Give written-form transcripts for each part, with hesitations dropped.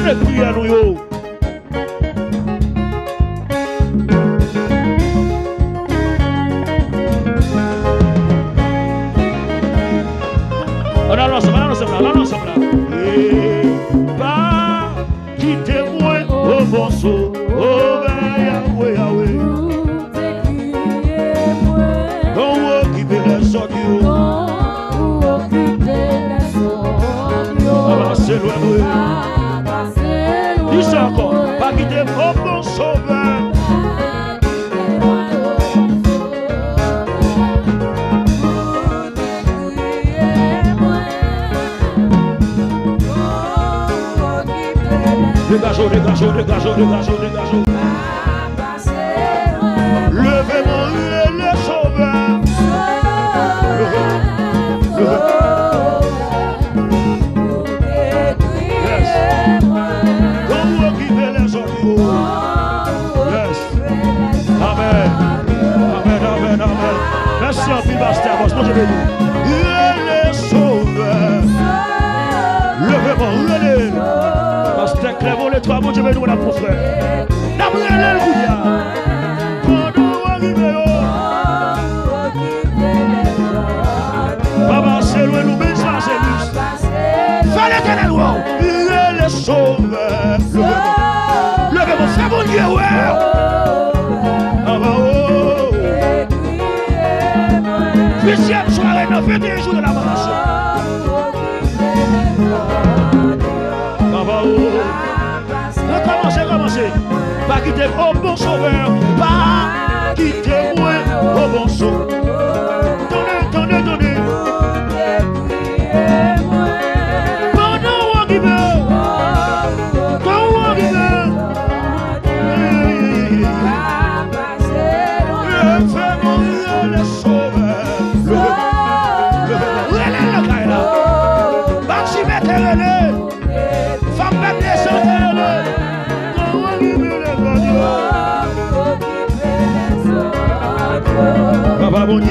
les prières nous yo. On a l'ensemble là. Et pas quitter moi au bon saut. Oh Yahweh, Yahweh. Quand vous occupez les autres, avancez loin. Dis ça encore. Pas quitter au bon sauveur. Dégagez. Levez-moi le sauveur. Yes. Quand vous occupez les autres. Yes. Amen. Merci en pile, Pasteur. Moi je vais dire. Il est sauveur. Levez-moi le Pasteur Clément, les trois mots, je vais nous la pour frère. Alléluia. Papa, c'est loin, nous baissons, c'est lui. Fais l'éternel, il est le sauveur. Levez-moi, c'est mon Dieu, ouais. Huitième soirée, 21 jours de la marche. Commencez. Pas quitter au bon sauveur. Pas quitter moi au bon sauveur. Donnez. Papa mon Dieu,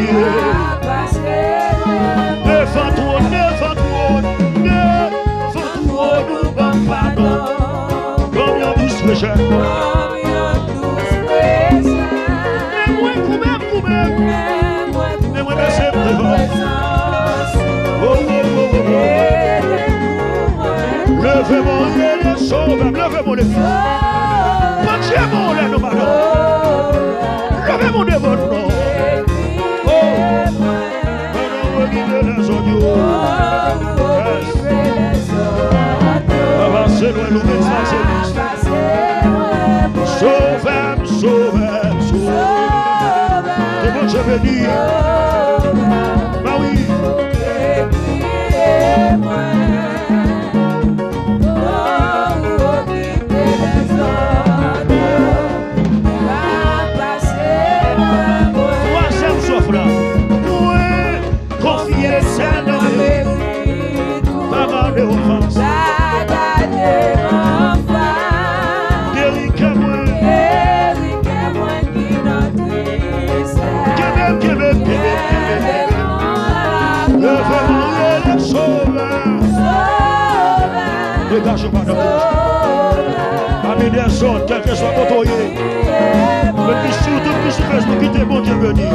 devant-toi, nous pardon. Combien douce péché. Mais moi, c'est devant. Levez-moi les sauveurs, levez-moi les fils. Patiemment, les nous pardon. Levez-moi devant nous. Avancez loin, nous Sauve. C'est bon, je vais dire. Bah oui. Troisième soif là. Confiez ça dans les parents de offense. Dégage pas de bouche. Amis des zones, quel que soit votre oeil. Mais surtout que ce que nous quittons, bon Dieu béni.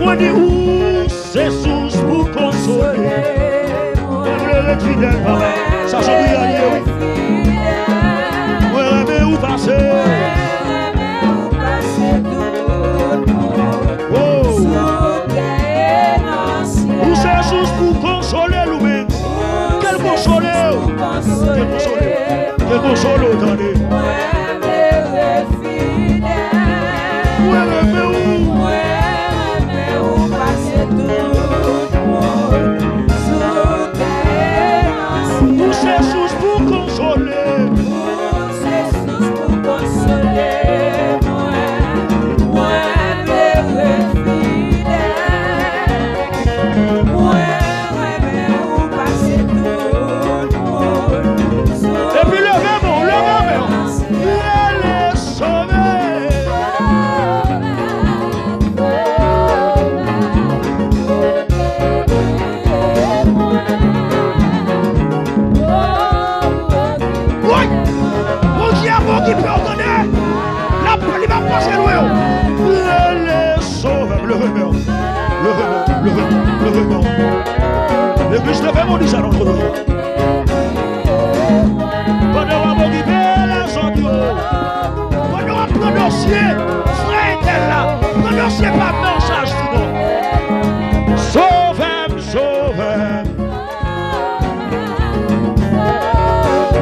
Moi dis où c'est source pour consoler. Même le fidèle papa, ça se dit à Dieu. Moi aimer où passer. Pour consoler nous-mêmes. Quel consoler? Quel consoler, attendez. Pour ces choses pour consoler. Levez-moi. L'église levez-moi, dit ça dans le dos. Pendant qu'on occupe les autres, pendant qu'on prononce, frère était là, prononcez pas mon charge tout non. Sauve-moi, sauve-moi.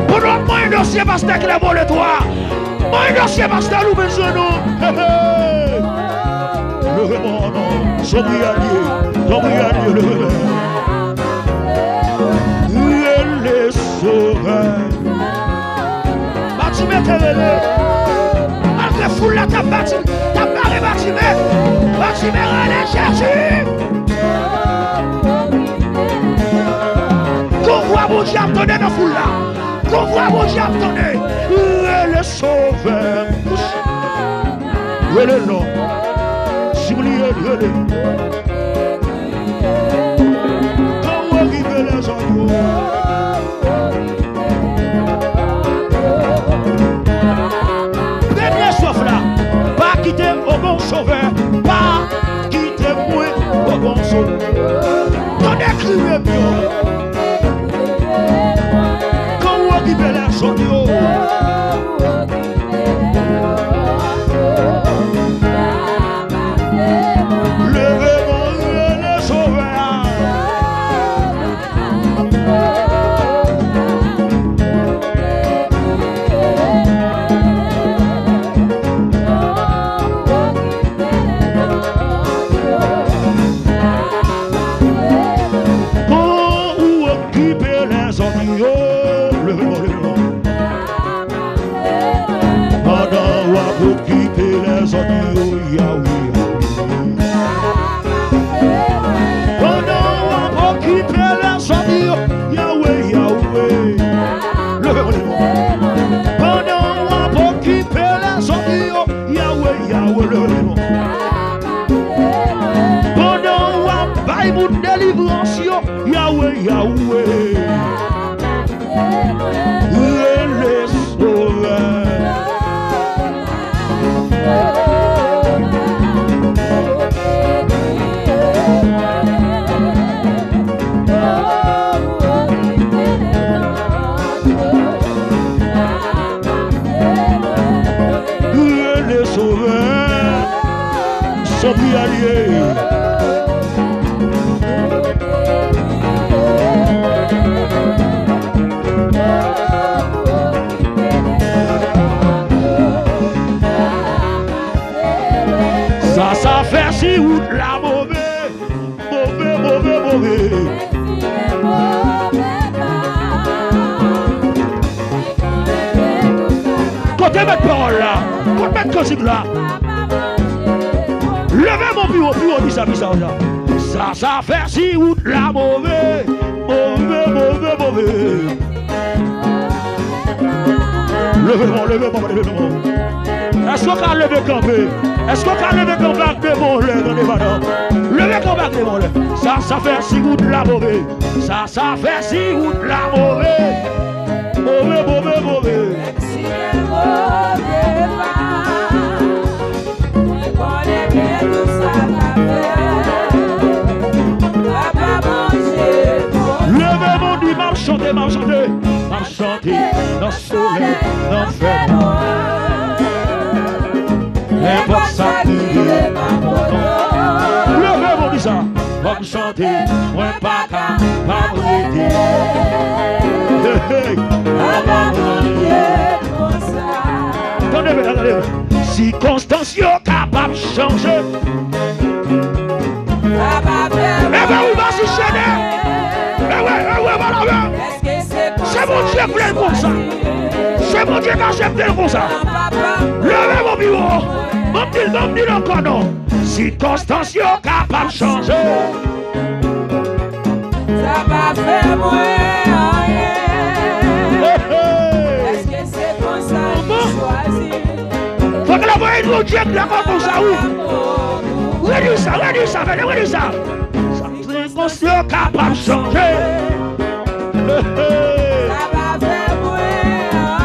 Pendant que moi un dossier pasteur qui l'a volé toi, moi un dossier pasteur nous besoin nous. Levez-moi, non, sobrialier, levez-moi. Les sauveurs. Bâtiment terrelé. Malgré foule là, t'as barré bâtiment. Bâtiment allez chercher. Convoi mon diable tonné dans foule là. Convoi mon diable tonné. Les sauveurs. Le nom. Si vous liez, quand on arrive les agneaux. Pas quitter au bon sauveur, pas quitter moi au bon sauveur. T'en écrivez mieux. Quand on arrive les agneaux. Yahweh, Yahweh, les sauveurs. Les sauveurs sont plus alliés. Ça fait si ou la mauvais. Côté mettre parole là, côté mettre cosique là. Levez mon bureau, dit ça. Ça fait si ou la mauvais. Levez-moi. Est-ce qu'on a levé campé? Est-ce qu'on a levé campé de mon lait dans les ballons? Levé campé de mon lait. Ça fait si ou la mauvais. Ça fait si ou la mauvais. Mauvais. Levez mon dit, marchandez, dans le soleil, dans le fer. N'importe ça qui est pas bon. Levez mon dit ça, va me chanter, moi pas qu'à m'arrêter. Attendez. Circonstances capables de changer. Eh bien, on va s'y chaîner. Voilà. C'est mon Dieu qui est comme ça. C'est mon Dieu qui accepte comme ça. Levez mon bureau. Mon dit encore non. Circonstances capables de changer. Ça va faire moins rien. Est-ce que c'est comme ça qu'il choisit? Faut que la voix est Dieu qui l'a comme ça, oui. Redis ça. Circonstances capables de changer. Ça va faire moins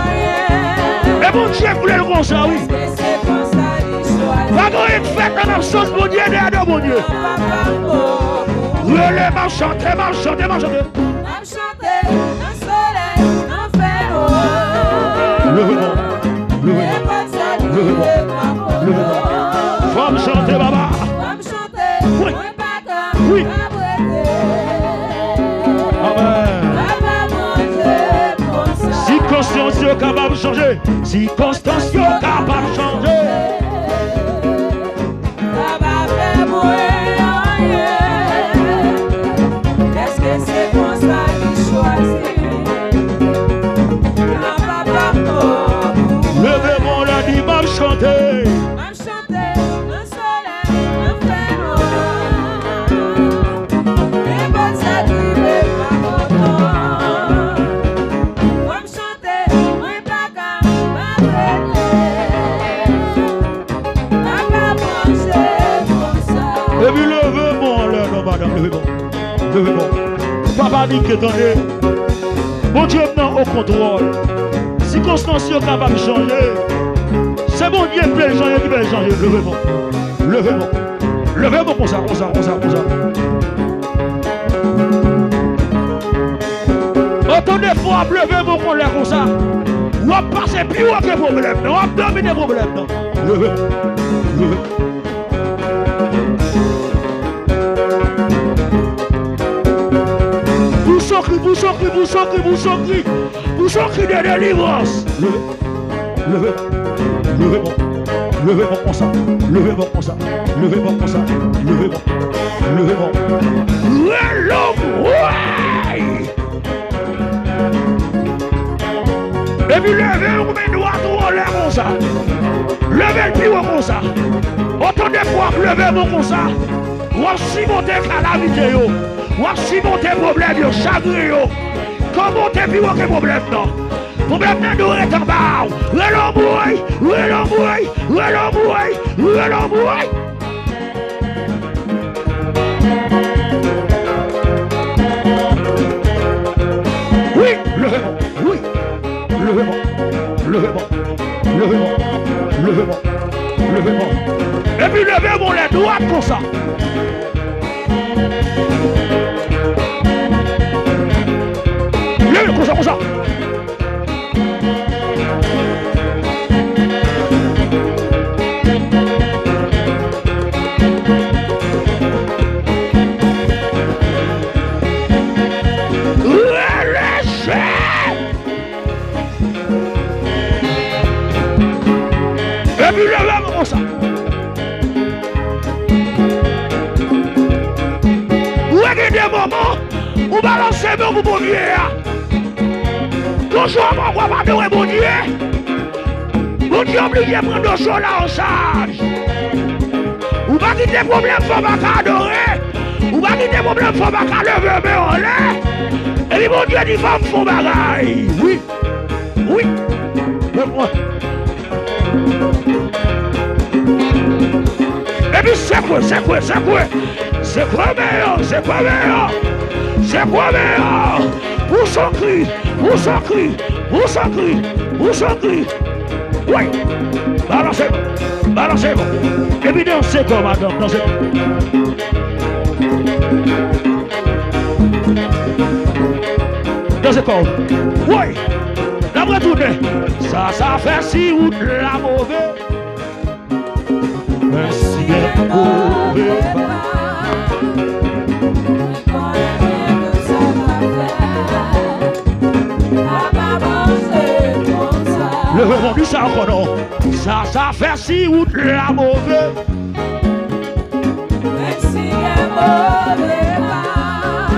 rien. Et mon Dieu voulait le comme ça, oui. Est-ce que c'est comme ça qu'il choisit? Va être fait dans l'absence de mon Dieu, derrière mon Dieu. Relais, m'a chanté, m'a chanté, m'a chanté. M'a chanté, le soleil, le vélo. Levez-moi, levez-moi, levez-moi, levez-moi. Faut me chanter, baba. M'a chanté, Oui. moi pas comme, Oui. pas prêté. Amen. Papa manger comme ça. Si Constance est capable de changer, si Constance est capable de changer, Ça va faire rien. Est-ce que c'est comme ça qu'il choisit? Ah, papa, levez-moi la dit, m'a chanter. m'a chanté, le soleil, le vélo. Les bonnes sacrifiées, pas content. M'a chanté, moi pas qu'à Papa manger comme ça. Et puis levez-moi là, non madame, levez-moi. Levez-moi. Papa dit que attendez. Bon Dieu maintenant au contrôle. Si Constance est capable de changer, c'est bon Dieu qui peut changer, qui peut changer. Levez-moi. Levez-moi. Levez-moi comme ça, comme ça, comme ça, comme ça. Autant de fois, levez-moi qu'on l'air comme ça. Ou à passer plus haut que problème. Ou à dominer problème. Levez-moi. Levez-moi. Vous crie de délivrance. Levez-moi. Levez-moi comme ça. Levez-moi comme ça. Levez-moi comme ça. Levez-moi. Levez-moi. Et puis levez-vous mes doigts en l'air comme ça. Levez le pied comme ça. Autant de fois levez-moi comme ça. Ou si monter calamité yo. Ou si monter problème yo. Chagrin yo. Comment t'es plus haut que problème non? Problème non nous est en bas. Relambouille. Oui, levez-moi. Oui. Levez-moi. Et puis levez-moi les doigts comme ça. Levez-moi comme ça. Et puis levez-moi comme ça. Regardez des moments où balancez mon bon Dieu. Toujours on va pas adorer mon Dieu. Mon Dieu obligé de prendre nos choses là en charge. Ou pas quitter problème, faut pas adorer. Ou pas quitter problème, faut pas lever mais en l'air. Et puis mon Dieu dit faut me faire bagaille. Oui. Lève-moi. Et puis c'est quoi meilleur? Vous s'en crie. Oui. Balancez-moi. Et puis dansez quoi madame, dansez. Dansez quoi? Oui. La retournée. Ça fait si ou de la mauvaise. Merci bien mauvais pas. Le vendu ça encore non. Ça fait si ou de la mauvaise. Merci bien mauvais pas.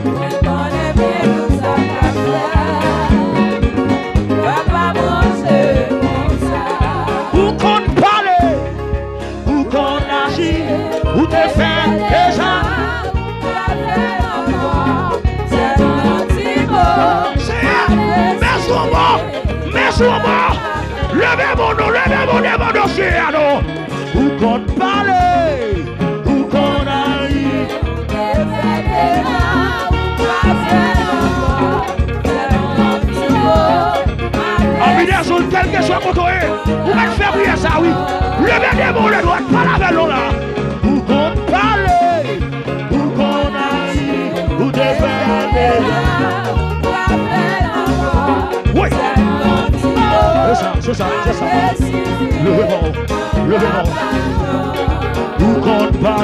Je connais bien tout ça qu'a fait. Papa manger comme ça. Où qu'on parle, où qu'on agit, où te fait déjà. Levez mon dossier alors. Où qu'on parle, où qu'on aille. Ambition tel que soit contrôlé. Vous m'avez fait briller ça oui. Levez des mots les doigts, pas la vélo là. Où qu'on parle, où qu'on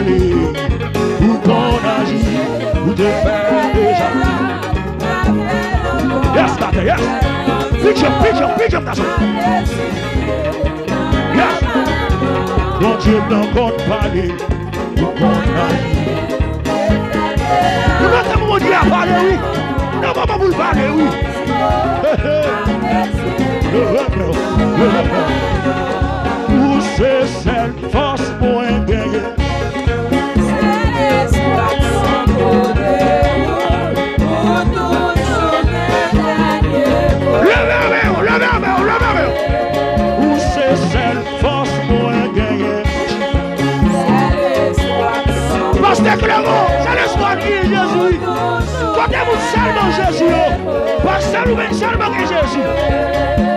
parler, ou qu'on agit, ou te faire déjà. Yes, master, yes. Pitch up, that's all. Yes. Bon Dieu n'en compte parler, ou qu'on agit. Nous n'avons pas Dieu à parler, oui. Nous n'avons pas vous parler, oui. Où c'est cette force pour un guerrier? Où c'est cette force pour un guerrier? Pasteur Clément, c'est l'espoir qui est Jésus. Quand vous seulement Jésus, pasteur ou même seulement Jésus.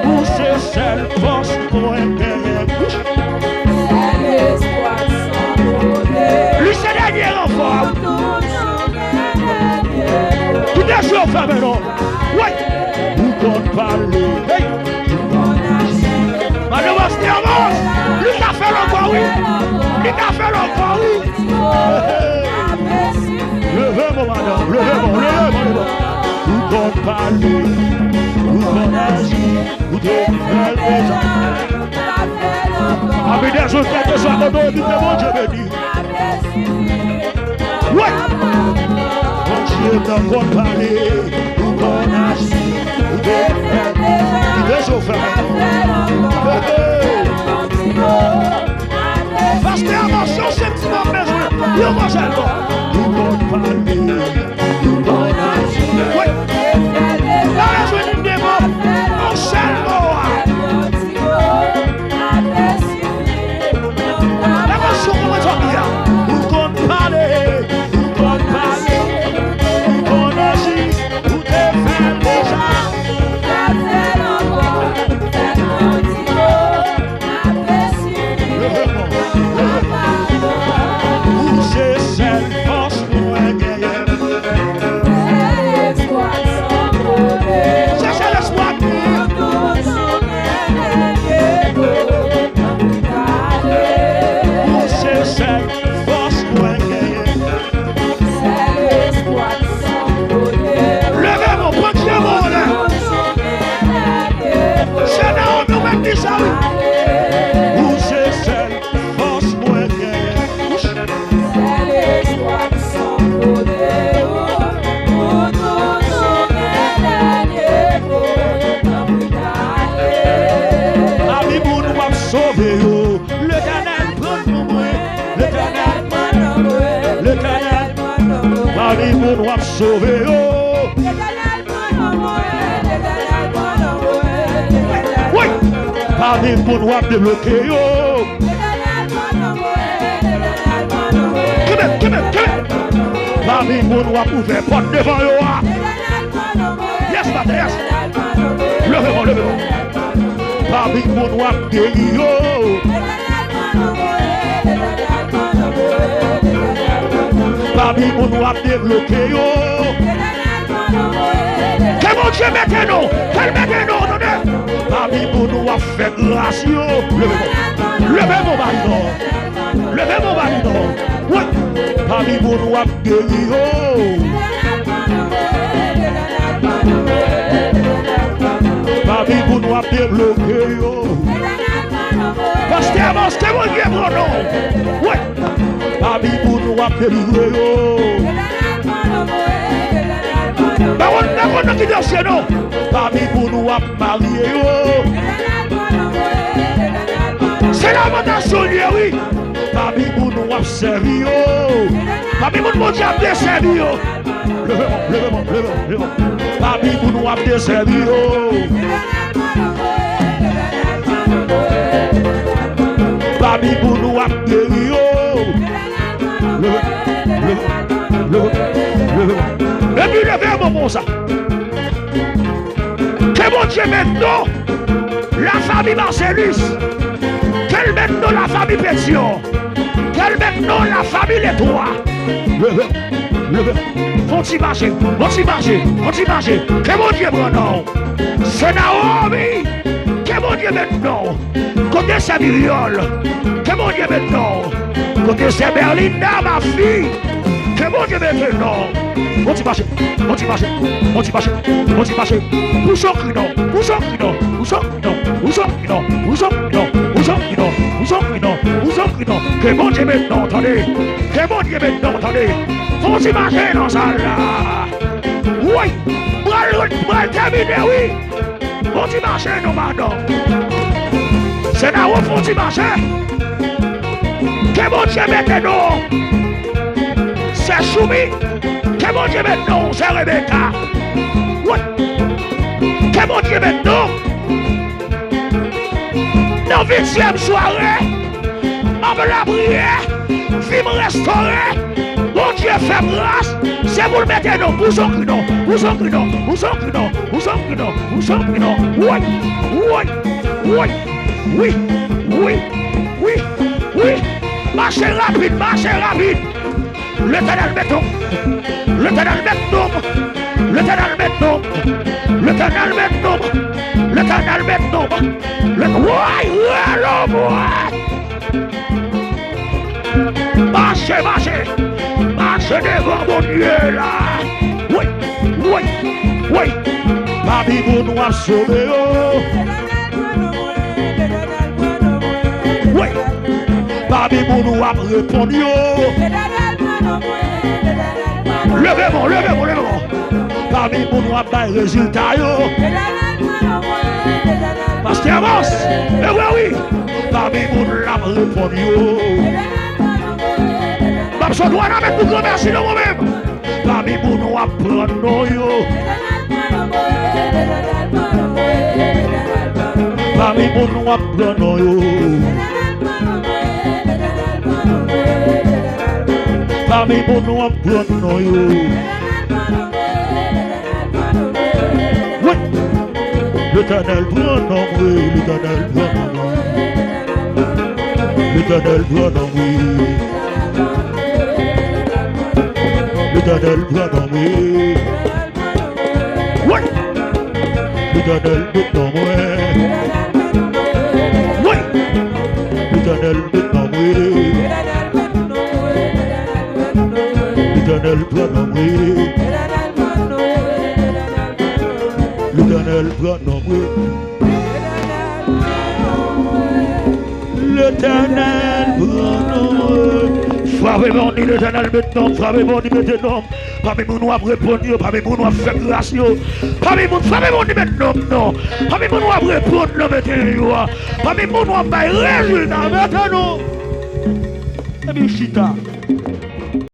Où c'est cette force pour un guerrier? Lui c'est dernier enfant. Tout est sur femme non. Oui. Vous compte parler. Hey. Madame Astérance, lui t'a fait l'encore oui. Lui t'a fait l'encore oui. Levez-moi madame, levez-moi. Vous compte parler. Vous compte agir. Vous devez déjà. Avec des autres qui sont à mon Dieu me dit. Ouais. Mon Dieu n'a pas parlé, ou qu'on agit, ou des Pasteur, attention, c'est un petit peu besoin. Yo, moi, j'adore. Ou qu'on parler, ou qu'on agit. Ouais. La raison d'une démon, on seul mot. La raison comment tu bien. Ou qu'on parler. Nous avons sauvé, oui, parmi nous nous avons débloqué, parmi nous nous avons ouvert porte devant eux. Yes, master, yes. Levez-moi. Parmi nous nous avons guéri. Parmi nous nous avons débloqué. Que mon Dieu mette nous. Quel mette nous. Parmi nous nous avons fait grâce. Levez mon mari. Oui. Parmi nous nous avons guéri. Parmi nous nous avons débloqué. Pasteur, que mon Dieu mon nom. Oui. Parmi nous nous avons délivré. Parmi nous nous avons marié. C'est lamentation, oui. Parmi nous nous avons servi. Parmi nous nous avons desservi. Levez-moi. Parmi nous nous avons desservi. Parmi nous nous avons guéri. Et puis levez mon bon ça. Que mon Dieu maintenant la famille Marcellus, quelle maintenant la famille Pétion, quelle maintenant la famille Les Trois. Faut-il marcher. Que mon Dieu maintenant. C'est Naomi. Que mon Dieu maintenant. Côté Samuel. Que mon Dieu maintenant. Côté c'est Berlinda, ma fille. Que bon Dieu mette non. On t'y marche, on t'y marche, on t'y marche, on t'y marche. Où sont qui non? Où sont qui non? Où sont qui non? Où sont qui non? Où sont qui non? Où sont qui non? Où sont qui non? Où sont qui non? Que bon Dieu mette non, attendez. Que bon Dieu mette non, attendez. Faut t'y marcher dans ça là. Oui, bral terminé, oui. Faut t'y marcher non, madame. C'est là où faut t'y marcher. Que bon Dieu mette non. C'est Choumi. Que bon Dieu maintenant, c'est Rebecca. Oui. Que bon Dieu maintenant. Dans 8e soirée, on me la prière, vie me restaurer. Bon Dieu fait grâce. C'est vous le mettez non. Où sont qui non? Où sont qui non? Où sont qui non? Où sont qui non? Où sont qui non? Oui. Oui. Oui. Oui. Oui. Oui. Oui. Marchez rapide, marchez rapide. L'éternel met nombre. L'éternel met nombre. L'éternel met nombre. L'éternel met nombre. L'éternel met nombre. Marchez, marchez. Marchez devant mon Dieu là. Oui, oui, oui. Parmi vous nous a sauvé. Oui. Parmi vous nous a répondu. Levez-moi, levez-moi, levez-moi. Parmi vous nous a pas de résultat. Parce qu'il avance. Eh oui, oui. Parmi vous nous a répondu. Je dois la mettre pour remercier de moi-même. Parmi vous nous a pris. Parmi vous nous a pris. Parmi vous nous a pris. Oui. L'Éternel prend en oui. L'Éternel prend en oui. L'Éternel prend en oui. L'éternel prend en oui. Oui. L'éternel prend en moi. Oui. L'éternel prend en oui. L'éternel prend en oui. L'éternel prend en oui. L'éternel prend en moi. Frappez-moi, dit l'Éternel maintenant, frappez-moi, dit maintenant. Parmi nous, nous avons répondu, parmi nous, nous avons fait grâce. Parmi nous, frappez-moi, dit maintenant, non. Parmi nous, nous avons répondu, maintenant. Parmi nous, nous avons fait résultat, maintenant. Et bien, chita.